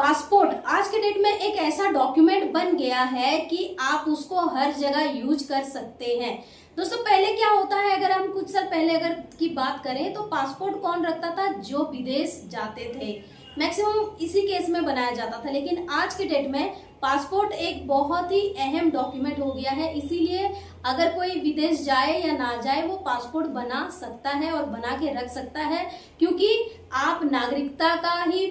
Passport आज के date में एक ऐसा डॉक्यूमेंट बन गया है कि आप उसको हर जगह यूज कर सकते हैं। दोस्तों पहले क्या होता है, अगर हम कुछ साल पहले अगर की बात करें तो पासपोर्ट कौन रखता था? जो विदेश जाते थे, मैक्सिमम इसी केस में बनाया जाता था। लेकिन आज के डेट में पासपोर्ट एक बहुत ही अहम डॉक्यूमेंट हो गया है, इसीलिए अगर कोई विदेश जाए या ना जाए वो पासपोर्ट बना सकता है और बना के रख सकता है, क्योंकि आप नागरिकता का ही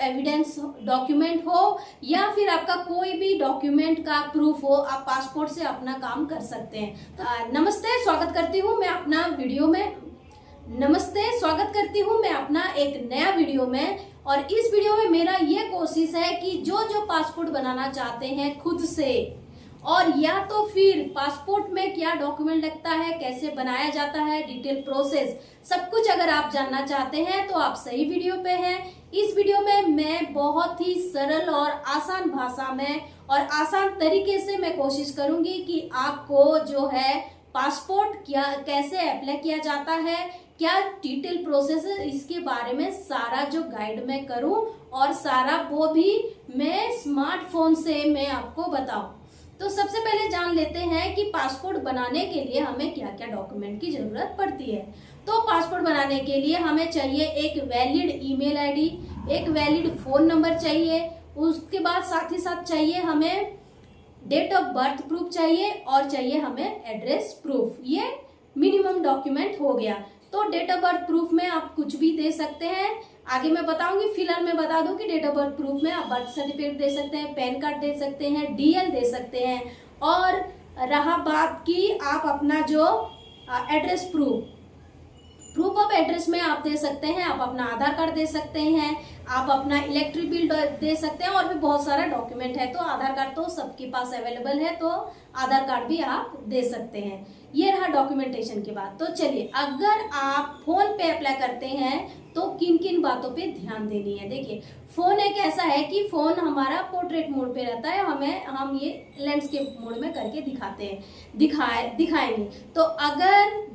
एविडेंस डॉक्यूमेंट हो या फिर आपका कोई भी डॉक्यूमेंट का प्रूफ हो, आप पासपोर्ट से अपना काम कर सकते हैं। तो नमस्ते, स्वागत करती हूँ मैं अपना एक नया वीडियो में। और इस वीडियो में मेरा ये कोशिश है कि जो पासपोर्ट बनाना चाहते हैं खुद से, और या तो फिर पासपोर्ट में क्या डॉक्यूमेंट लगता है, कैसे बनाया जाता है, डिटेल प्रोसेस सब कुछ अगर आप जानना चाहते हैं तो आप सही वीडियो पे हैं। इस वीडियो में मैं बहुत ही सरल और आसान भाषा में और आसान तरीके से मैं कोशिश करूंगी कि आपको जो है पासपोर्ट कैसे अप्लाई किया जाता है, क्या डिटेल प्रोसेस है, इसके बारे में सारा जो गाइड मैं करूं और सारा वो भी मैं स्मार्टफोन से मैं आपको बताऊं। तो सबसे पहले जान लेते हैं कि पासपोर्ट बनाने के लिए हमें क्या क्या डॉक्यूमेंट की जरूरत पड़ती है। तो पासपोर्ट बनाने के लिए हमें चाहिए एक वैलिड ईमेल आईडी, एक वैलिड फोन नंबर चाहिए, उसके बाद साथ ही साथ चाहिए हमें डेट ऑफ बर्थ प्रूफ चाहिए और चाहिए हमें एड्रेस प्रूफ। ये मिनिमम डॉक्यूमेंट हो गया। तो डेट ऑफ बर्थ प्रूफ में आप कुछ भी दे सकते हैं, आगे मैं बताऊंगी। फिलहाल मैं बता दूं कि डेट ऑफ बर्थ प्रूफ में आप बर्थ सर्टिफिकेट दे सकते हैं, पैन कार्ड दे सकते हैं, डीएल दे सकते हैं। और रहा बात की आप अपना जो एड्रेस प्रूफ ऑफ एड्रेस में आप दे सकते हैं, आप अपना आधार कार्ड दे सकते हैं, आप अपना इलेक्ट्रिक बिल दे सकते हैं, और भी बहुत सारा डॉक्यूमेंट है। तो आधार कार्ड तो सबके पास अवेलेबल है, तो आधार कार्ड भी आप दे सकते हैं। ये रहा डॉक्यूमेंटेशन की बात। तो चलिए, अगर आप फोन पे अप्लाई करते हैं तो किन किन बातों पे ध्यान देनी है। देखिए, फोन एक ऐसा है कि फोन हमारा पोर्ट्रेट मोड पे रहता है, हम ये लैंडस्केप मोड में करके दिखाएंगे। तो अगर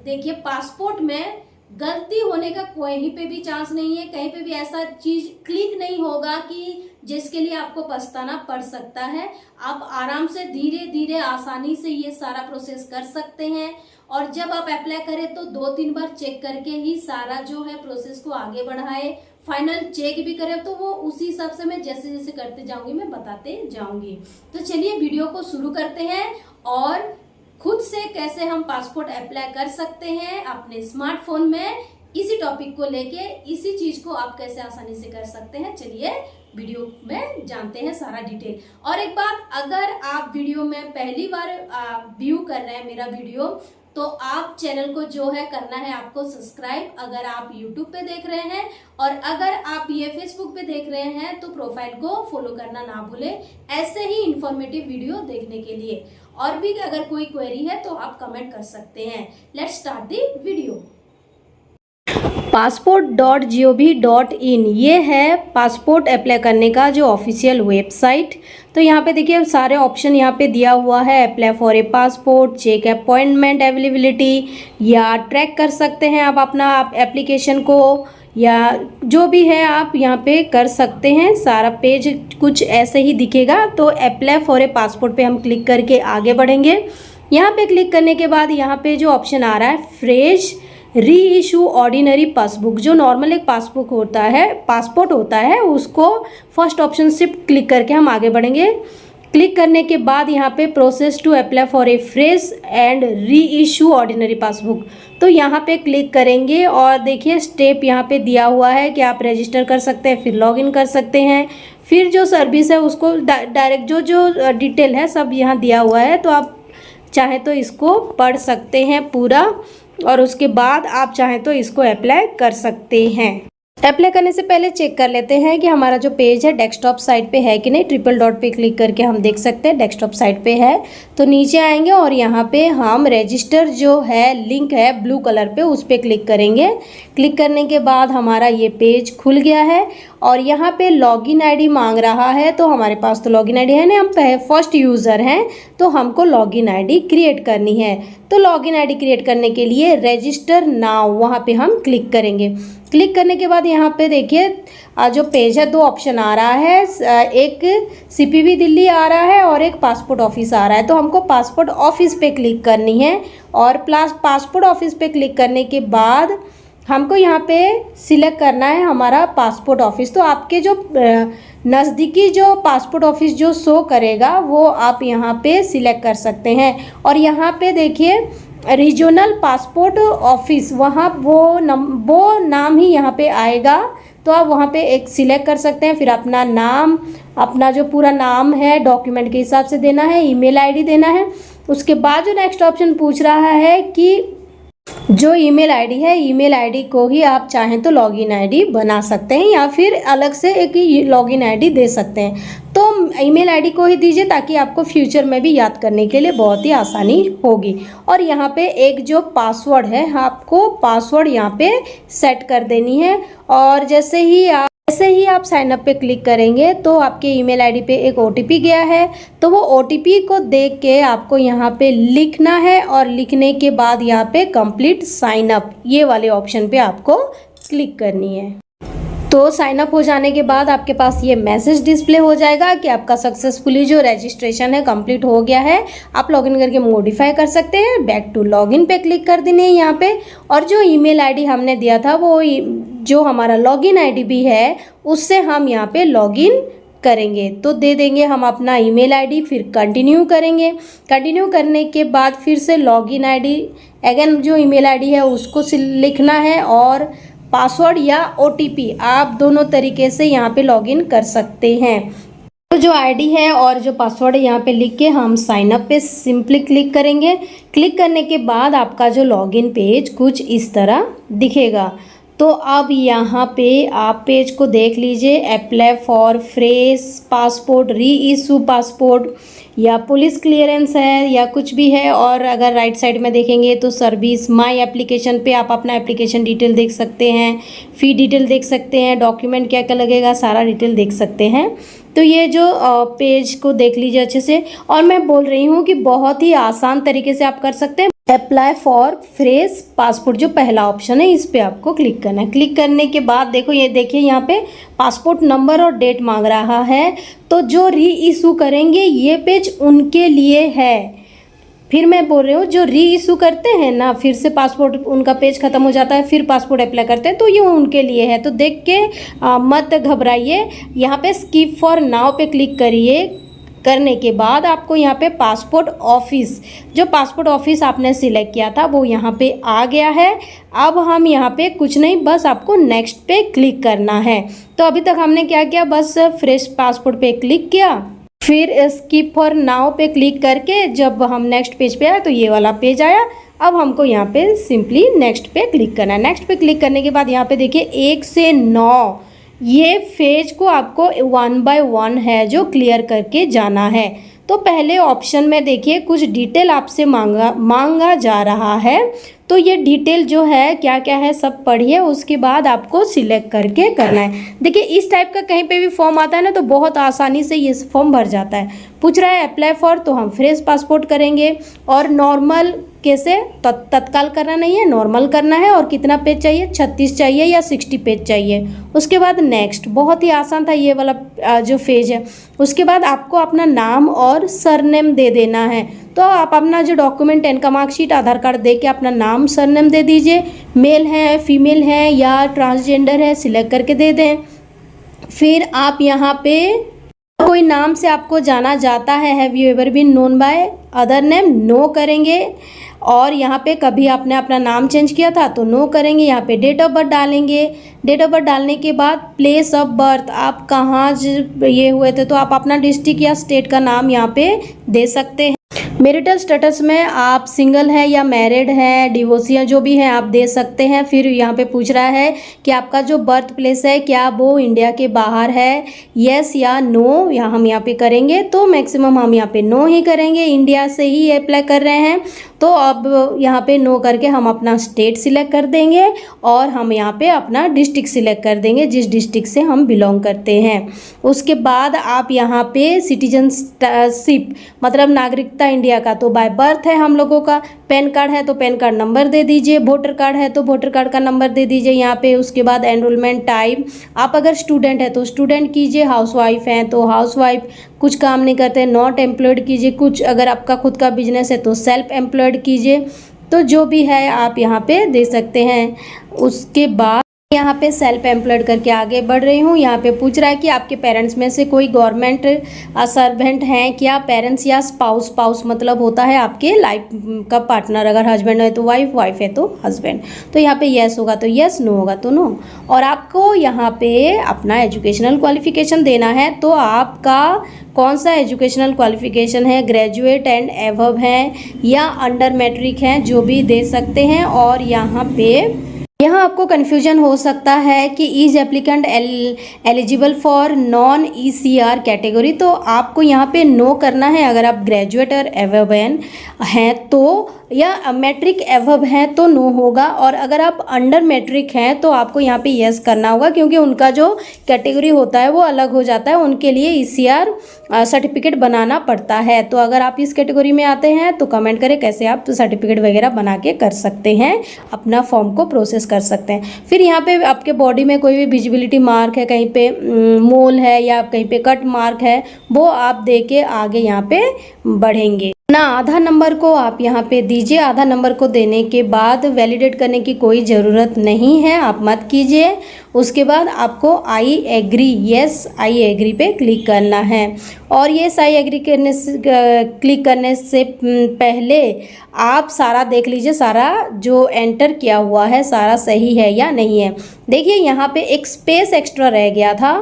देखिए, पासपोर्ट में गलती होने का कोई पे भी चांस नहीं है, कहीं पे भी ऐसा चीज क्लिक नहीं होगा कि जिसके लिए आपको पछताना पड़ सकता है। आप आराम से धीरे धीरे आसानी से ये सारा प्रोसेस कर सकते हैं, और जब आप अप्लाई करें तो 2-3 बार चेक करके ही सारा जो है प्रोसेस को आगे बढ़ाए। फाइनल चेक भी करें तो वो उसी हिसाब से मैं जैसे जैसे करते जाऊंगी मैं बताते जाऊंगी। तो चलिए वीडियो को शुरू करते हैं, और खुद से कैसे हम पासपोर्ट अप्लाई कर सकते हैं अपने स्मार्टफोन में, इसी टॉपिक को लेके, इसी चीज को आप कैसे आसानी से कर सकते हैं। चलिए वीडियो में जानते हैं सारा डिटेल। और एक बात, अगर आप वीडियो में पहली बार व्यू कर रहे हैं मेरा वीडियो, तो आप चैनल को जो है करना है आपको सब्सक्राइब, अगर आप यूट्यूब पे देख रहे हैं, और अगर आप ये फेसबुक पे देख रहे हैं तो प्रोफाइल को फॉलो करना ना भूलें, ऐसे ही इंफॉर्मेटिव वीडियो देखने के लिए। और भी अगर कोई क्वेरी है तो आप कमेंट कर सकते हैं। Let's start the video. passport.gov.in ये है पासपोर्ट अप्लाई करने का जो ऑफिशियल वेबसाइट। तो यहाँ पे देखिए सारे ऑप्शन यहाँ पे दिया हुआ है। Apply for a passport, check appointment availability, या ट्रैक कर सकते हैं आप अपना एप्लीकेशन को, या जो भी है आप यहाँ पे कर सकते हैं। सारा पेज कुछ ऐसे ही दिखेगा। तो अप्लाई फॉर ए पासपोर्ट पे हम क्लिक करके आगे बढ़ेंगे। यहाँ पे क्लिक करने के बाद यहाँ पे जो ऑप्शन आ रहा है फ्रेश री इशू ऑर्डिनरी पासबुक, जो नॉर्मल एक पासबुक होता है, पासपोर्ट होता है, उसको फर्स्ट ऑप्शन से क्लिक करके हम आगे बढ़ेंगे। क्लिक करने के बाद यहाँ पे process to apply for a fresh and reissue ordinary passbook, तो यहाँ पे क्लिक करेंगे। और देखिए स्टेप यहाँ पे दिया हुआ है कि आप रजिस्टर कर सकते हैं, फिर लॉगिन कर सकते हैं, फिर जो सर्विस है उसको डायरेक्ट जो डिटेल है सब यहाँ दिया हुआ है। तो आप चाहे तो इसको पढ़ सकते हैं पूरा, और उसके बाद आप चाहें तो इसको अप्लाई कर सकते हैं। अप्लाई करने से पहले चेक कर लेते हैं कि हमारा जो पेज है डेस्कटॉप साइट पे है कि नहीं। ट्रिपल डॉट पे क्लिक करके हम देख सकते हैं डेस्कटॉप साइट पे है। तो नीचे आएंगे और यहाँ पे हम रजिस्टर जो है लिंक है ब्लू कलर पे, उस पर क्लिक करेंगे। क्लिक करने के बाद हमारा ये पेज खुल गया है, और यहाँ पे लॉगिन आईडी मांग रहा है, तो हमारे पास तो लॉगिन आईडी है ना, हम फर्स्ट यूज़र हैं तो हमको लॉगिन आईडी क्रिएट करनी है। तो लॉगिन आईडी क्रिएट करने के लिए रजिस्टर नाउ वहाँ पे हम क्लिक करेंगे। क्लिक करने के बाद यहाँ पे देखिए जो पेज है 2 ऑप्शन आ रहा है, एक CPV दिल्ली आ रहा है और एक पासपोर्ट ऑफिस आ रहा है। तो हमको पासपोर्ट ऑफिस पे क्लिक करनी है और पासपोर्ट ऑफिस पे क्लिक करने के बाद हमको यहाँ पे सिलेक्ट करना है हमारा पासपोर्ट ऑफिस। तो आपके जो नज़दीकी जो पासपोर्ट ऑफिस जो शो करेगा वो आप यहाँ पे सिलेक्ट कर सकते हैं। और यहाँ पे देखिए रीजनल पासपोर्ट ऑफिस, वहाँ वो नाम ही यहाँ पे आएगा, तो आप वहाँ पे एक सिलेक्ट कर सकते हैं। फिर अपना नाम, अपना जो पूरा नाम है डॉक्यूमेंट के हिसाब से देना है, ईमेल आईडी देना है। उसके बाद जो नेक्स्ट ऑप्शन पूछ रहा है कि जो ईमेल आईडी है, ईमेल आईडी को ही आप चाहें तो लॉगिन आईडी बना सकते हैं या फिर अलग से एक लॉगिन आईडी दे सकते हैं। तो ईमेल आईडी को ही दीजिए ताकि आपको फ्यूचर में भी याद करने के लिए बहुत ही आसानी होगी। और यहाँ पे एक जो पासवर्ड है, आपको पासवर्ड यहाँ पे सेट कर देनी है। और जैसे ही आप साइन अप पे क्लिक करेंगे तो आपके ईमेल आईडी पे एक OTP गया है, तो वो OTP को देख के आपको यहाँ पे लिखना है और लिखने के बाद यहाँ पे कंप्लीट साइन अप ये वाले ऑप्शन पे आपको क्लिक करनी है। तो साइन अप हो जाने के बाद आपके पास ये मैसेज डिस्प्ले हो जाएगा कि आपका सक्सेसफुली जो रजिस्ट्रेशन है कंप्लीट हो गया है। आप लॉगिन करके मॉडिफाई कर सकते हैं। बैक टू लॉगिन पे क्लिक कर देनी है यहाँ पे। और जो ईमेल आईडी हमने दिया था वो जो हमारा लॉगिन आईडी भी है उससे हम यहाँ पे लॉगिन करेंगे। तो दे देंगे हम अपना ईमेल आईडी, फिर कंटिन्यू करेंगे। कंटिन्यू करने के बाद फिर से लॉगिन आईडी अगेन जो ईमेल आईडी है उसको लिखना है और पासवर्ड या OTP आप दोनों तरीके से यहाँ पे लॉगिन कर सकते हैं। तो जो आईडी है और जो पासवर्ड है यहाँ पे लिख के हम साइन अप पे सिंपली क्लिक करेंगे। क्लिक करने के बाद आपका जो लॉगिन पेज कुछ इस तरह दिखेगा। तो अब यहाँ पे आप पेज को देख लीजिए, अप्लाई फॉर फ्रेश पासपोर्ट, री इशू पासपोर्ट या पुलिस क्लियरेंस है या कुछ भी है। और अगर राइट साइड में देखेंगे तो सर्विस माई एप्लीकेशन पे आप अपना एप्लीकेशन डिटेल देख सकते हैं, फ़ी डिटेल देख सकते हैं, डॉक्यूमेंट क्या क्या लगेगा सारा डिटेल देख सकते हैं। तो ये जो पेज को देख लीजिए अच्छे से। और मैं बोल रही हूँ कि बहुत ही आसान तरीके से आप कर सकते हैं। अप्लाई फॉर फ्रेश पासपोर्ट जो पहला ऑप्शन है इस पे आपको क्लिक करना है। क्लिक करने के बाद देखो ये देखिए यहाँ पे पासपोर्ट नंबर और डेट मांग रहा है। तो जो री इशू करेंगे ये पेज उनके लिए है। फिर मैं बोल रही हूँ जो री इशू करते हैं ना, फिर से पासपोर्ट उनका पेज ख़त्म हो जाता है फिर पासपोर्ट अप्लाई करते हैं, तो ये उनके लिए है। तो देख के मत घबराइए। यहाँ पे स्किप फॉर नाउ पे क्लिक करिए। करने के बाद आपको यहाँ पे पासपोर्ट ऑफिस, जो पासपोर्ट ऑफिस आपने सिलेक्ट किया था वो यहाँ पे आ गया है। अब हम यहाँ पे कुछ नहीं, बस आपको नेक्स्ट पे क्लिक करना है। तो अभी तक हमने क्या किया, बस फ्रेश पासपोर्ट पे क्लिक किया, फिर स्किप फॉर नाउ पे क्लिक करके जब हम नेक्स्ट पेज पे आए तो ये वाला पेज आया। अब हमको यहाँ पे सिंपली नेक्स्ट पे क्लिक करना है। नेक्स्ट पे क्लिक करने के बाद यहाँ पे देखिए 1 से 9 ये फेज को आपको 1 बाय 1 है जो क्लियर करके जाना है। तो पहले ऑप्शन में देखिए कुछ डिटेल आपसे मांगा जा रहा है। तो ये डिटेल जो है क्या क्या है सब पढ़िए, उसके बाद आपको सिलेक्ट करके करना है। देखिए इस टाइप का कहीं पे भी फॉर्म आता है ना तो बहुत आसानी से ये फॉर्म भर जाता है। पूछ रहा है अप्लाई फॉर, तो हम फ्रेश पासपोर्ट करेंगे। और नॉर्मल कैसे, तत्काल करना नहीं है, नॉर्मल करना है। और कितना पेज चाहिए, 36 चाहिए या 60 पेज चाहिए। उसके बाद नेक्स्ट, बहुत ही आसान था ये वाला जो फेज है। उसके बाद आपको अपना नाम और सरनेम दे देना है। तो आप अपना जो डॉक्यूमेंट 10 का मार्कशीट, आधार कार्ड दे के अपना नाम सरनेम दे दीजिए। मेल है, फीमेल है या ट्रांसजेंडर है सिलेक्ट करके दे दें। फिर आप यहाँ पे कोई नाम से आपको जाना जाता है, have you ever been known by other name, no करेंगे। और यहाँ पे कभी आपने अपना नाम चेंज किया था तो नो करेंगे। यहाँ पे डेट ऑफ बर्थ डालेंगे। डेट ऑफ बर्थ डालने के बाद प्लेस ऑफ बर्थ, आप कहाँ ये हुए थे तो आप अपना डिस्ट्रिक्ट या स्टेट का नाम यहाँ पे दे सकते हैं। मैरिटल स्टेटस में आप सिंगल है या मैरिड है, डिवोर्सिया जो भी है आप दे सकते हैं। फिर यहाँ पे पूछ रहा है कि आपका जो बर्थ प्लेस है क्या वो इंडिया के बाहर है, येस या नो, हम यहाँ पे करेंगे। तो मैक्सिमम हम यहाँ पे नो ही करेंगे, इंडिया से ही अप्लाई कर रहे हैं। तो अब यहाँ पे नो करके हम अपना स्टेट सिलेक्ट कर देंगे और हम यहाँ पे अपना डिस्ट्रिक्ट सिलेक्ट कर देंगे, जिस डिस्ट्रिक्ट से हम बिलोंग करते हैं। उसके बाद आप यहाँ पे सिटीजनशिप मतलब नागरिकता इंडिया का तो बाय बर्थ है हम लोगों का, पैन कार्ड है तो पैन कार्ड नंबर दे दीजिए, वोटर कार्ड है तो वोटर कार्ड का नंबर दे दीजिए यहाँ पे। उसके बाद एनरोलमेंट टाइप, आप अगर स्टूडेंट है तो स्टूडेंट कीजिए, हाउसवाइफ हैं तो हाउसवाइफ, कुछ काम नहीं करते नॉट एम्प्लॉयड कीजिए, कुछ अगर आपका खुद का बिजनेस है तो सेल्फ एम्प्लॉयड कीजिए। तो जो भी है आप यहाँ पे दे सकते हैं। उसके बाद यहाँ पे सेल्फ एम्प्लॉयड करके आगे बढ़ रही हूँ। यहाँ पे पूछ रहा है कि आपके पेरेंट्स में से कोई गवर्नमेंट सर्वेंट हैं क्या, पेरेंट्स या स्पाउस मतलब होता है आपके लाइफ का पार्टनर, अगर हस्बैंड है तो वाइफ, वाइफ है तो हस्बैंड। तो यहाँ पे येस होगा तो येस, नो होगा तो नो। और आपको यहाँ पे अपना एजुकेशनल क्वालिफिकेशन देना है, तो आपका कौन सा एजुकेशनल क्वालिफिकेशन है, ग्रेजुएट एंड एबव है या अंडर मैट्रिक हैं, जो भी दे सकते हैं। और यहाँ आपको कन्फ्यूजन हो सकता है कि is applicant eligible for non ECR category, तो आपको यहाँ पे नो करना है अगर आप ग्रेजुएट और एबव हैं तो, या मैट्रिक एबव हैं तो नो होगा। और अगर आप अंडर मैट्रिक हैं तो आपको यहाँ पे यस करना होगा, क्योंकि उनका जो कैटेगरी होता है वो अलग हो जाता है, उनके लिए ECR सर्टिफिकेट बनाना पड़ता है। तो अगर आप इस कैटेगरी में आते हैं तो कमेंट करें कैसे आप सर्टिफिकेट वगैरह बना के कर सकते हैं, अपना फॉर्म को प्रोसेस कर सकते हैं। फिर यहाँ पे आपके बॉडी में कोई भी विजिबिलिटी मार्क है, कहीं पे मोल है या कहीं पे कट मार्क है, वो आप दे के आगे यहाँ पे बढ़ेंगे। ना आधार नंबर को आप यहाँ पे दीजिए। आधार नंबर को देने के बाद वैलिडेट करने की कोई ज़रूरत नहीं है, आप मत कीजिए। उसके बाद आपको I agree, yes I agree पे क्लिक करना है। और यस आई एग्री क्लिक करने से पहले आप सारा देख लीजिए, सारा जो एंटर किया हुआ है सारा सही है या नहीं है। देखिए यहाँ पे एक स्पेस एक्स्ट्रा रह गया था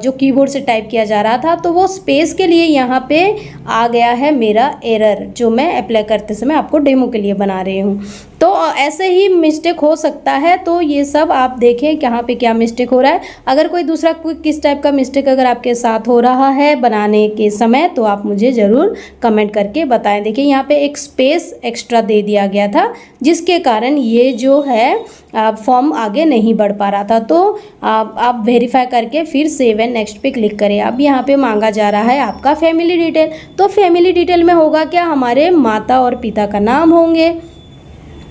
जो कीबोर्ड से टाइप किया जा रहा था, तो वो स्पेस के लिए यहाँ पे आ गया है मेरा एरर, जो मैं अप्लाई करते समय आपको डेमो के लिए बना रही हूँ। तो ऐसे ही मिस्टेक हो सकता है, तो ये सब आप देखें कहाँ पे क्या मिस्टेक हो रहा है। अगर कोई दूसरा किस टाइप का मिस्टेक अगर आपके साथ हो रहा है बनाने के समय, तो आप मुझे ज़रूर कमेंट करके बताएं। देखिए यहाँ पे एक स्पेस एक्स्ट्रा दे दिया गया था, जिसके कारण ये जो है फॉर्म आगे नहीं बढ़ पा रहा था। तो आप वेरीफाई करके फिर सेव एंड नेक्स्ट पे क्लिक करें। अब यहाँ पे मांगा जा रहा है आपका फैमिली डिटेल, तो फैमिली डिटेल में होगा क्या, हमारे माता और पिता का नाम होंगे,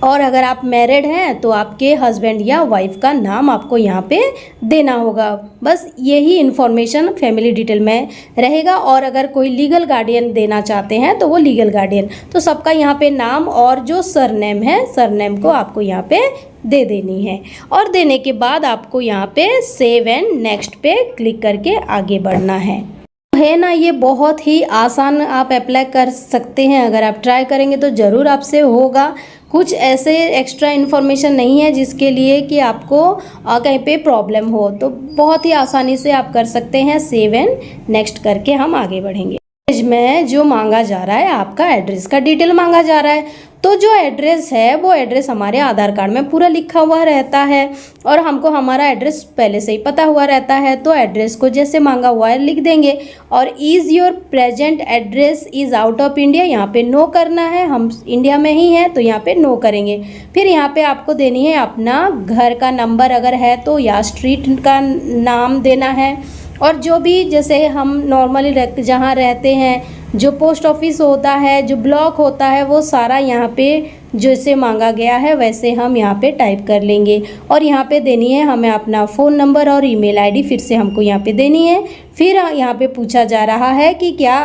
और अगर आप मैरिड हैं तो आपके हस्बैंड या वाइफ का नाम आपको यहाँ पे देना होगा। बस यही इन्फॉर्मेशन फैमिली डिटेल में रहेगा। और अगर कोई लीगल गार्डियन देना चाहते हैं तो वो लीगल गार्डियन, तो सबका यहाँ पे नाम और जो सरनेम है, सरनेम को आपको यहाँ पे दे देनी है। और देने के बाद आपको यहाँ पे सेव एंड नेक्स्ट पे क्लिक करके आगे बढ़ना है ना। ये बहुत ही आसान आप अप्लाई कर सकते हैं, अगर आप ट्राई करेंगे तो ज़रूर आपसे होगा। कुछ ऐसे एक्स्ट्रा इन्फॉर्मेशन नहीं है जिसके लिए कि आपको कहीं पे प्रॉब्लम हो, तो बहुत ही आसानी से आप कर सकते हैं। सेव एंड नेक्स्ट करके हम आगे बढ़ेंगे। में जो मांगा जा रहा है आपका एड्रेस का डिटेल मांगा जा रहा है, तो जो एड्रेस है वो एड्रेस हमारे आधार कार्ड में पूरा लिखा हुआ रहता है और हमको हमारा एड्रेस पहले से ही पता हुआ रहता है, तो एड्रेस को जैसे मांगा हुआ है लिख देंगे। और is your present address is out of India, यहाँ पे नो करना है, हम इंडिया में ही हैं तो यहाँ पे नो करेंगे। फिर यहाँ पे आपको देनी है अपना घर का नंबर अगर है तो, या स्ट्रीट का नाम देना है। और जो भी जैसे हम नॉर्मली जहाँ रहते हैं, जो पोस्ट ऑफिस होता है, जो ब्लॉक होता है, वो सारा यहाँ पे जैसे मांगा गया है वैसे हम यहाँ पे टाइप कर लेंगे। और यहाँ पे देनी है हमें अपना फ़ोन नंबर और ईमेल आईडी फिर से हमको यहाँ पे देनी है। फिर यहाँ पे पूछा जा रहा है कि क्या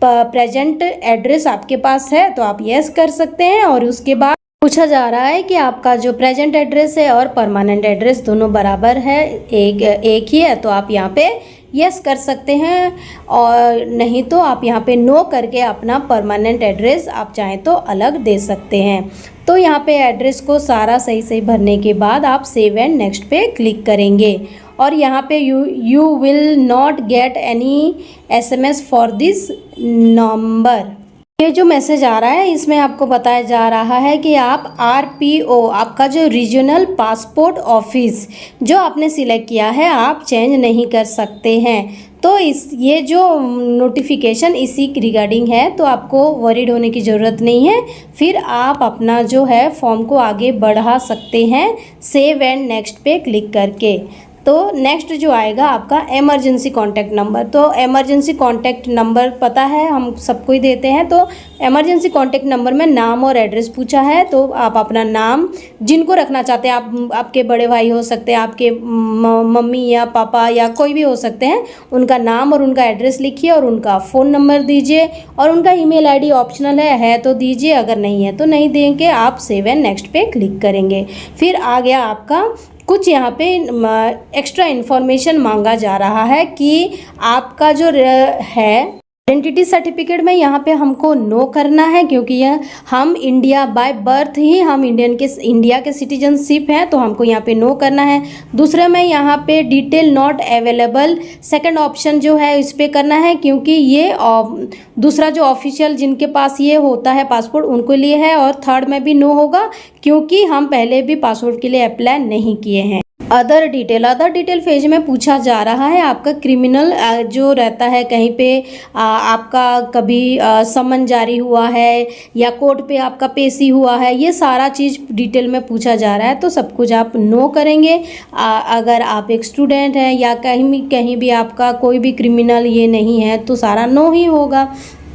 प्रेजेंट एड्रेस आपके पास है, तो आप यस कर सकते हैं। और उसके बाद पूछा जा रहा है कि आपका जो प्रेजेंट एड्रेस है और परमानेंट एड्रेस दोनों बराबर है, एक ही है, तो आप यहाँ पे यस कर सकते हैं। और नहीं तो आप यहाँ पे नो करके अपना परमानेंट एड्रेस आप चाहें तो अलग दे सकते हैं। तो यहाँ पे एड्रेस को सारा सही भरने के बाद आप सेव एंड नेक्स्ट पे क्लिक करेंगे। और यहाँ पे you will not get any SMS for this number. ये जो मैसेज आ रहा है इसमें आपको बताया जा रहा है कि आप RPO, आपका जो रीजनल पासपोर्ट ऑफिस जो आपने सिलेक्ट किया है, आप चेंज नहीं कर सकते हैं। तो ये जो नोटिफिकेशन इसी रिगार्डिंग है, तो आपको वरीड होने की ज़रूरत नहीं है। फिर आप अपना जो है फॉर्म को आगे बढ़ा सकते हैं सेव एंड नेक्स्ट पे क्लिक करके। तो नेक्स्ट जो आएगा आपका इमरजेंसी कॉन्टैक्ट नंबर। तो इमरजेंसी कॉन्टैक्ट नंबर पता है हम सबको ही देते हैं। तो इमरजेंसी कॉन्टैक्ट नंबर में नाम और एड्रेस पूछा है, तो आप अपना नाम जिनको रखना चाहते हैं, आपके बड़े भाई हो सकते हैं, आपके मम्मी या पापा या कोई भी हो सकते हैं, उनका नाम और उनका एड्रेस लिखिए और उनका फ़ोन नंबर दीजिए और उनका ईमेल आईडी ऑप्शनल है तो दीजिए, अगर नहीं है तो नहीं देंगे। आप सेव एंड नेक्स्ट पे क्लिक करेंगे। फिर आ गया आपका कुछ यहाँ पे एक्स्ट्रा इन्फॉर्मेशन मांगा जा रहा है कि आपका जो है आइडेंटिटी सर्टिफिकेट में यहाँ पे हमको नो करना है, क्योंकि यह हम इंडिया बाय बर्थ ही हम इंडिया के सिटीजनशिप हैं, तो हमको यहाँ पे नो करना है। दूसरे में यहाँ पे detail not available, second option जो है इस पे करना है, क्योंकि ये दूसरा जो ऑफिशियल जिनके पास ये होता है पासपोर्ट उनको लिए है। और थर्ड में भी नो होगा, क्योंकि हम पहले भी पासपोर्ट के लिए अप्लाई नहीं किए हैं। अदर डिटेल फेज में पूछा जा रहा है आपका क्रिमिनल जो रहता है, कहीं पे आपका कभी समन जारी हुआ है या कोर्ट पे आपका पेशी हुआ है, ये सारा चीज़ डिटेल में पूछा जा रहा है, तो सब कुछ आप नो करेंगे। अगर आप एक स्टूडेंट हैं या कहीं भी आपका कोई भी क्रिमिनल ये नहीं है तो सारा नो ही होगा।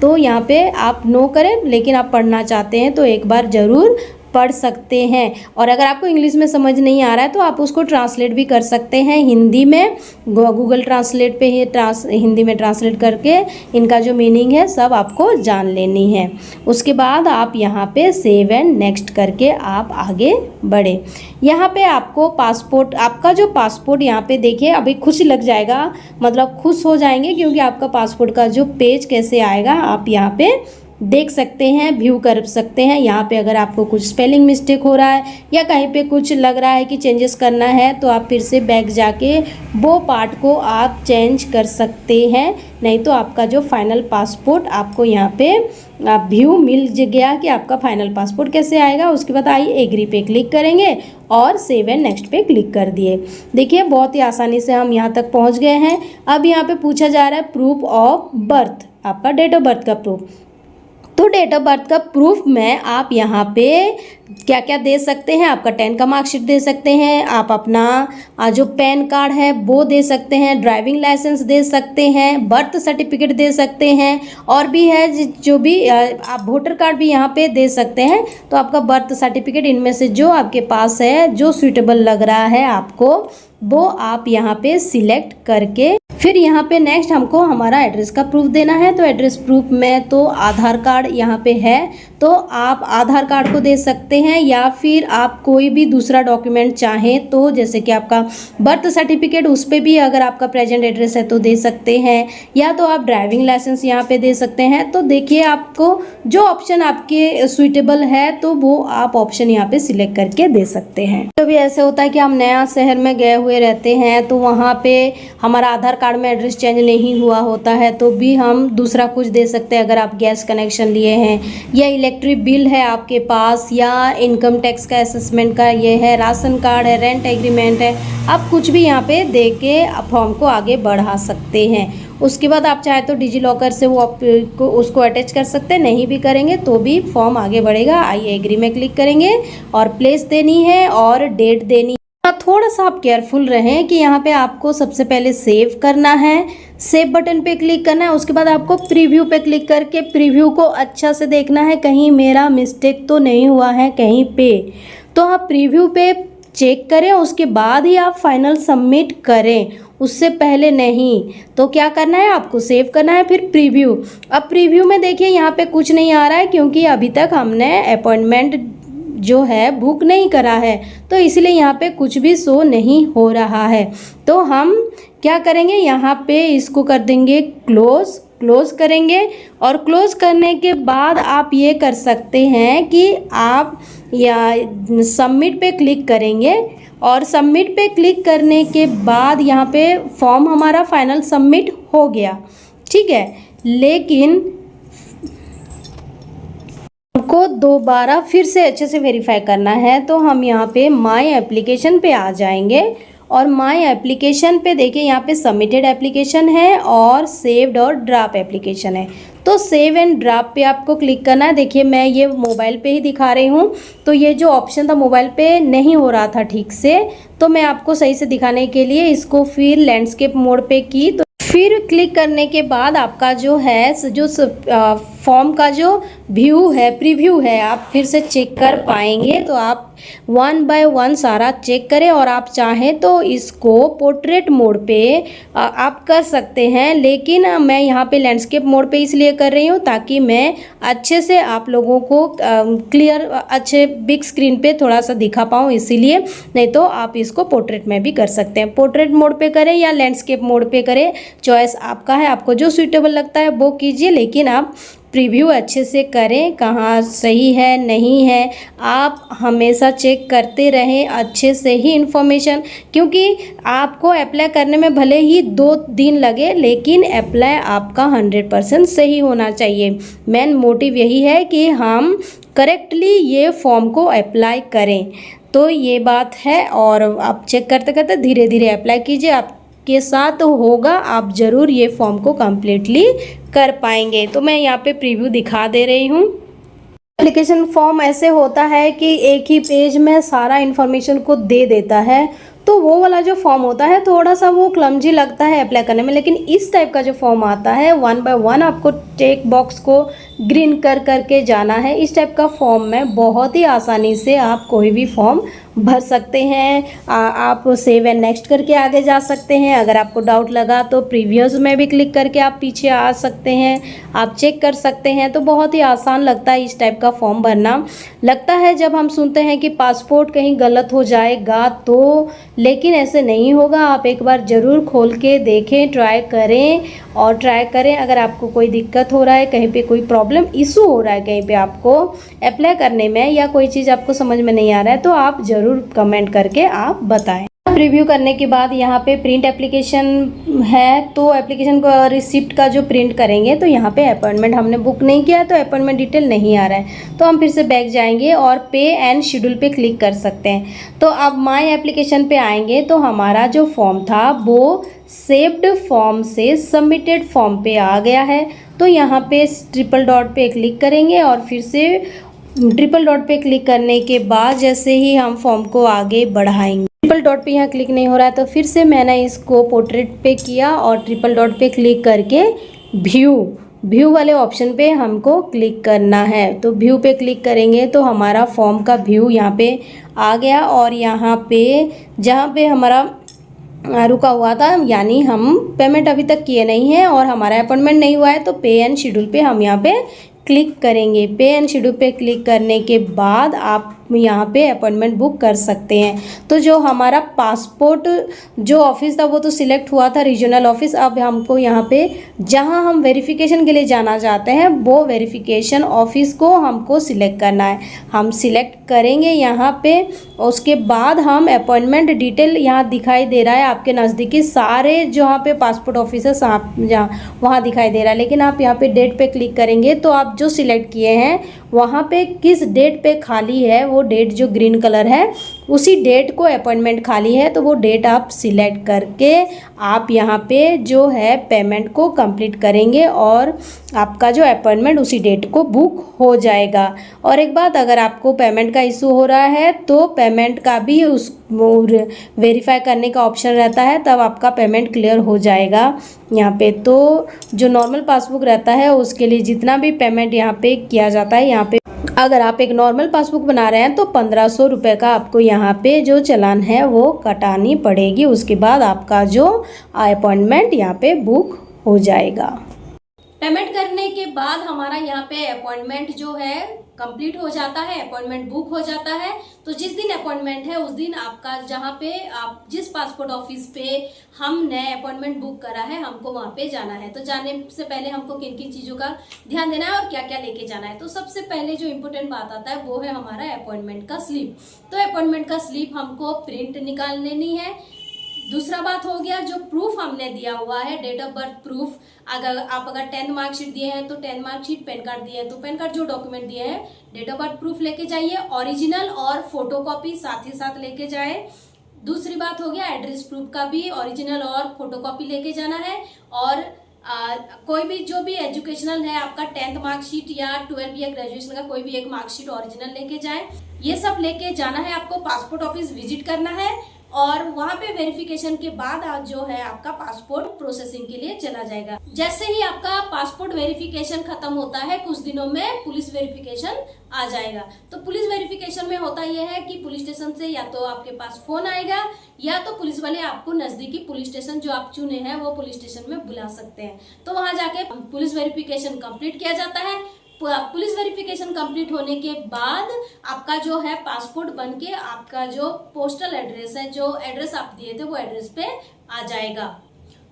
तो यहाँ पे आप नो करें, लेकिन आप पढ़ना चाहते हैं तो एक बार ज़रूर पढ़ सकते हैं। और अगर आपको इंग्लिश में समझ नहीं आ रहा है तो आप उसको ट्रांसलेट भी कर सकते हैं हिंदी में, गूगल ट्रांसलेट पे ही हिंदी में ट्रांसलेट करके इनका जो मीनिंग है सब आपको जान लेनी है। उसके बाद आप यहाँ पे सेव एंड नेक्स्ट करके आप आगे बढ़े। यहाँ पे आपको पासपोर्ट, आपका जो पासपोर्ट यहाँ पे देखिए अभी खुश लग जाएगा, मतलब खुश हो जाएंगे, क्योंकि आपका पासपोर्ट का जो पेज कैसे आएगा आप यहाँ पे देख सकते हैं, व्यू कर सकते हैं। यहाँ पे अगर आपको कुछ स्पेलिंग मिस्टेक हो रहा है या कहीं पे कुछ लग रहा है कि चेंजेस करना है, तो आप फिर से बैक जाके वो पार्ट को आप चेंज कर सकते हैं। नहीं तो आपका जो फाइनल पासपोर्ट आपको यहाँ पे व्यू मिल गया कि आपका फाइनल पासपोर्ट कैसे आएगा। उसके बाद आइए एग्री पे क्लिक करेंगे और सेव एंड नेक्स्ट पे क्लिक कर दिए। देखिए बहुत ही आसानी से हम यहाँ तक पहुँच गए हैं। अब यहाँ पे पूछा जा रहा है प्रूफ ऑफ बर्थ, आपका डेट ऑफ बर्थ का प्रूफ। तो डेट ऑफ बर्थ का प्रूफ में आप यहाँ पे क्या क्या दे सकते हैं, आपका 10 का मार्कशीट दे सकते हैं, आप अपना जो पैन कार्ड है वो दे सकते हैं, ड्राइविंग लाइसेंस दे सकते हैं, बर्थ सर्टिफिकेट दे सकते हैं, और भी है जो भी आप वोटर कार्ड भी यहाँ पे दे सकते हैं। तो आपका बर्थ सर्टिफिकेट इनमें से जो आपके पास है, जो सूटेबल लग रहा है आपको, वो आप यहाँ पे सिलेक्ट करके फिर यहाँ पे नेक्स्ट हमको हमारा एड्रेस का प्रूफ देना है। तो एड्रेस प्रूफ में तो आधार कार्ड यहाँ पे है, तो आप आधार कार्ड को दे सकते हैं, या फिर आप कोई भी दूसरा डॉक्यूमेंट चाहें तो जैसे कि आपका बर्थ सर्टिफिकेट, उस पर भी अगर आपका प्रेजेंट एड्रेस है तो दे सकते हैं, या तो आप ड्राइविंग लाइसेंस यहाँ पे दे सकते हैं। तो देखिए आपको जो ऑप्शन आपके सुइटेबल है तो वो आप ऑप्शन यहाँ पे सिलेक्ट करके दे सकते हैं। तो भी ऐसे होता है कि हम नया शहर में गए हुए रहते हैं, तो वहाँ पे हमारा आधार कार्ड में एड्रेस चेंज नहीं हुआ होता है, तो भी हम दूसरा कुछ दे सकते हैं। अगर आप गैस कनेक्शन लिए हैं या इलेक्ट्रिक बिल है आपके पास, या इनकम टैक्स का असेसमेंट का ये है, राशन कार्ड है, रेंट एग्रीमेंट है, आप कुछ भी यहाँ पे दे के फॉर्म को आगे बढ़ा सकते हैं। उसके बाद आप चाहे तो डिजी लॉकर से उसको अटैच कर सकते हैं, नहीं भी करेंगे तो भी फॉर्म आगे बढ़ेगा। आइए एग्री में क्लिक करेंगे और प्लेस देनी है और डेट देनी है। थोड़ा सा आप केयरफुल रहें कि यहाँ पे आपको सबसे पहले सेव करना है, सेव बटन पे क्लिक करना है। उसके बाद आपको प्रीव्यू पे क्लिक करके प्रीव्यू को अच्छा से देखना है, कहीं मेरा मिस्टेक तो नहीं हुआ है कहीं पे। तो आप प्रीव्यू पे चेक करें, उसके बाद ही आप फाइनल सबमिट करें, उससे पहले नहीं। तो क्या करना है, आपको सेव करना है, फिर प्रीव्यू। अब प्रीव्यू में देखिए यहाँ पे कुछ नहीं आ रहा है, क्योंकि अभी तक हमने अपॉइंटमेंट जो है बुक नहीं करा है, तो इसलिए यहाँ पे कुछ भी शो नहीं हो रहा है। तो हम क्या करेंगे, यहाँ पे इसको कर देंगे क्लोज करेंगे, और क्लोज करने के बाद आप ये कर सकते हैं कि आप या सबमिट पे क्लिक करेंगे, और सबमिट पे क्लिक करने के बाद यहाँ पे फॉर्म हमारा फाइनल सबमिट हो गया, ठीक है। लेकिन को दोबारा फिर से अच्छे से वेरीफाई करना है, तो हम यहाँ पे माय एप्लीकेशन पे आ जाएंगे, और माय एप्लीकेशन पे देखिए यहाँ पे सबमिटेड एप्लीकेशन है और सेव्ड और ड्राफ्ट एप्लीकेशन है। तो सेव एंड ड्राफ्ट पे आपको क्लिक करना है। देखिए मैं ये मोबाइल पे ही दिखा रही हूँ, तो ये जो ऑप्शन था मोबाइल पे नहीं हो रहा था ठीक से, तो मैं आपको सही से दिखाने के लिए इसको फिर लैंडस्केप मोड पे की। तो फिर क्लिक करने के बाद आपका जो है जो फॉर्म का जो व्यू है, प्रीव्यू है, आप फिर से चेक कर पाएंगे। तो आप 1 बाय 1 सारा चेक करें और आप चाहें तो इसको पोर्ट्रेट मोड पे आप कर सकते हैं, लेकिन मैं यहाँ पे लैंडस्केप मोड पे इसलिए कर रही हूँ ताकि मैं अच्छे से आप लोगों को क्लियर अच्छे बिग स्क्रीन पे थोड़ा सा दिखा पाऊँ, इसीलिए। नहीं तो आप इसको पोर्ट्रेट में भी कर सकते हैं। पोर्ट्रेट मोड पे करें या लैंडस्केप मोड पे करें, चॉइस आपका है, आपको जो सूटेबल लगता है वो कीजिए, लेकिन आप प्रीव्यू अच्छे से करें, कहाँ सही है नहीं है आप हमेशा चेक करते रहें अच्छे से ही इन्फॉर्मेशन, क्योंकि आपको अप्लाई करने में भले ही 2 दिन लगे, लेकिन अप्लाई आपका 100% सही होना चाहिए। मेन मोटिव यही है कि हम करेक्टली ये फॉर्म को अप्लाई करें। तो ये बात है, और आप चेक करते करते धीरे धीरे अप्लाई कीजिए, आपके साथ होगा, आप ज़रूर ये फॉर्म को कम्प्लीटली कर पाएंगे। तो मैं यहाँ पे प्रीव्यू दिखा दे रही हूँ। एप्लीकेशन फॉर्म ऐसे होता है कि एक ही पेज में सारा इन्फॉर्मेशन को दे देता है, तो वो वाला जो फॉर्म होता है थोड़ा सा वो क्लमजी लगता है अप्लाई करने में। लेकिन इस टाइप का जो फॉर्म आता है 1 बाय 1 आपको टेक बॉक्स को ग्रीन कर करके जाना है। इस टाइप का फॉर्म में बहुत ही आसानी से आप कोई भी फॉर्म भर सकते हैं। आप सेव एंड नेक्स्ट करके आगे जा सकते हैं। अगर आपको डाउट लगा तो प्रीवियस में भी क्लिक करके आप पीछे आ सकते हैं, आप चेक कर सकते हैं। तो बहुत ही आसान लगता है इस टाइप का फॉर्म भरना। लगता है जब हम सुनते हैं कि पासपोर्ट कहीं गलत हो जाएगा तो, लेकिन ऐसे नहीं होगा। आप एक बार ज़रूर खोल के देखें, ट्राई करें। अगर आपको कोई दिक्कत हो रहा है, कहीं पे कोई प्रॉब्लम इशू हो रहा है कहीं पे आपको अप्लाई करने में, या कोई चीज़ आपको समझ में नहीं आ रहा है, तो आप ज़रूर कमेंट करके आप बताएं। रिव्यू करने के बाद यहाँ पे प्रिंट एप्लीकेशन है, तो एप्लीकेशन को रिसिप्ट का जो प्रिंट करेंगे, तो यहाँ पे अपॉइंटमेंट हमने बुक नहीं किया तो अपॉइंटमेंट डिटेल नहीं आ रहा है, तो हम फिर से बैक जाएंगे और पे एंड शेड्यूल पे क्लिक कर सकते हैं। तो अब माय एप्लीकेशन पे आएंगे तो हमारा जो फॉर्म था वो सेव्ड फॉर्म से सबमिटेड फॉर्म पे आ गया है। तो यहाँ पे ट्रिपल डॉट पे क्लिक करेंगे और फिर से ट्रिपल डॉट पे क्लिक करने के बाद जैसे ही हम फॉर्म को आगे बढ़ाएंगे, ट्रिपल डॉट पे यहाँ क्लिक नहीं हो रहा है, तो फिर से मैंने इसको पोर्ट्रेट पे किया और ट्रिपल डॉट पे क्लिक करके व्यू वाले ऑप्शन पे हमको क्लिक करना है। तो व्यू पे क्लिक करेंगे तो हमारा फॉर्म का व्यू यहाँ पे आ गया, और यहाँ पे जहाँ पे हमारा रुका हुआ था, यानी हम पेमेंट अभी तक किए नहीं हैं और हमारा अपॉइंटमेंट नहीं हुआ है, तो पे एंड शेड्यूल पे हम यहाँ पे क्लिक करेंगे। पे एंड शेड्यूल पे क्लिक करने के बाद आप यहाँ पे अपॉइंटमेंट बुक कर सकते हैं। तो जो हमारा पासपोर्ट जो ऑफिस था वो तो सिलेक्ट हुआ था, रीजनल ऑफिस। अब हमको यहाँ पे जहाँ हम वेरिफिकेशन के लिए जाना चाहते हैं वो वेरिफिकेशन ऑफिस को हमको सिलेक्ट करना है। हम सिलेक्ट करेंगे यहाँ पे, उसके बाद हम अपॉइंटमेंट डिटेल यहाँ दिखाई दे रहा है आपके नज़दीकी सारे जहाँ पे पासपोर्ट ऑफिस है जहाँ वहाँ दिखाई दे रहा है, लेकिन आप यहाँ पे डेट पे क्लिक करेंगे तो आप जो सिलेक्ट किए हैं वहाँ पे किस डेट पे खाली है, वो डेट जो ग्रीन कलर है उसी डेट को अपॉइंटमेंट खाली है, तो वो डेट आप सिलेक्ट करके आप यहाँ पे जो है पेमेंट को कंप्लीट करेंगे और आपका जो अपॉइंटमेंट उसी डेट को बुक हो जाएगा। और एक बात, अगर आपको पेमेंट का इशू हो रहा है तो पेमेंट का भी उस वेरीफाई करने का ऑप्शन रहता है, तब आपका पेमेंट क्लियर हो जाएगा यहाँ पे। तो जो नॉर्मल पासबुक रहता है उसके लिए जितना भी पेमेंट यहाँ पे किया जाता है, यहाँ पे अगर आप एक नॉर्मल पासबुक बना रहे हैं तो 1500 रुपये का आपको यहाँ पे जो चालान है वो कटानी पड़ेगी। उसके बाद आपका जो अपॉइंटमेंट यहाँ पे बुक हो जाएगा। पेमेंट करने के बाद हमारा यहाँ पे अपॉइंटमेंट जो है कंप्लीट हो जाता है, अपॉइंटमेंट बुक हो जाता है। तो जिस दिन अपॉइंटमेंट है उस दिन आपका जहाँ पे आप जिस पासपोर्ट ऑफिस पे हमने अपॉइंटमेंट बुक करा है हमको वहाँ पे जाना है। तो जाने से पहले हमको किन किन चीज़ों का ध्यान देना है और क्या क्या लेके जाना है। तो सबसे पहले जो इम्पोर्टेंट बात आता है वो है हमारा अपॉइंटमेंट का स्लिप। तो अपॉइंटमेंट का स्लिप हमको प्रिंट निकाल लेनी है। दूसरा बात हो गया जो प्रूफ हमने दिया हुआ है, डेट ऑफ बर्थ प्रूफ। अगर 10th मार्कशीट दिए हैं तो 10th मार्कशीट, पैन कार्ड दिए हैं तो पैन कार्ड, जो डॉक्यूमेंट दिए हैं डेट ऑफ बर्थ प्रूफ लेके जाइए। ओरिजिनल और फोटोकॉपी साथ ही साथ लेके जाए। दूसरी बात हो गया एड्रेस प्रूफ का भी ओरिजिनल और फोटोकॉपी लेके जाना है। और कोई भी जो भी एजुकेशनल है आपका 10th मार्कशीट या 12 या ग्रेजुएशन का कोई भी एक मार्कशीट ओरिजिनल लेके जाए। ये सब लेके जाना है आपको, पासपोर्ट ऑफिस विजिट करना है और वहां पे वेरिफिकेशन के बाद आज जो है आपका पासपोर्ट प्रोसेसिंग के लिए चला जाएगा। जैसे ही आपका पासपोर्ट वेरिफिकेशन खत्म होता है कुछ दिनों में पुलिस वेरिफिकेशन आ जाएगा। तो पुलिस वेरिफिकेशन में होता यह है कि पुलिस स्टेशन से या तो आपके पास फोन आएगा या तो पुलिस वाले आपको नजदीकी पुलिस स्टेशन जो आप चुने हैं वो पुलिस स्टेशन में बुला सकते हैं। तो वहां जाके पुलिस वेरिफिकेशन कंप्लीट किया जाता है। पुलिस वेरिफिकेशन कंप्लीट होने के बाद आपका जो है पासपोर्ट बनके आपका जो पोस्टल एड्रेस है, जो एड्रेस आप दिए थे वो एड्रेस पे आ जाएगा।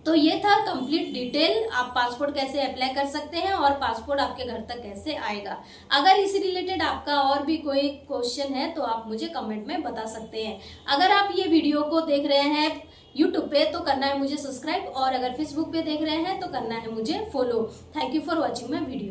तो ये था कंप्लीट डिटेल, आप पासपोर्ट कैसे अप्लाई कर सकते हैं और पासपोर्ट आपके घर तक कैसे आएगा। अगर इसी रिलेटेड आपका और भी कोई क्वेश्चन है तो आप मुझे कमेंट में बता सकते हैं। अगर आप ये वीडियो को देख रहे हैं यूट्यूब पे तो करना है मुझे सब्सक्राइब, और अगर फेसबुक पे देख रहे हैं तो करना है मुझे follow. Thank you for watching my video.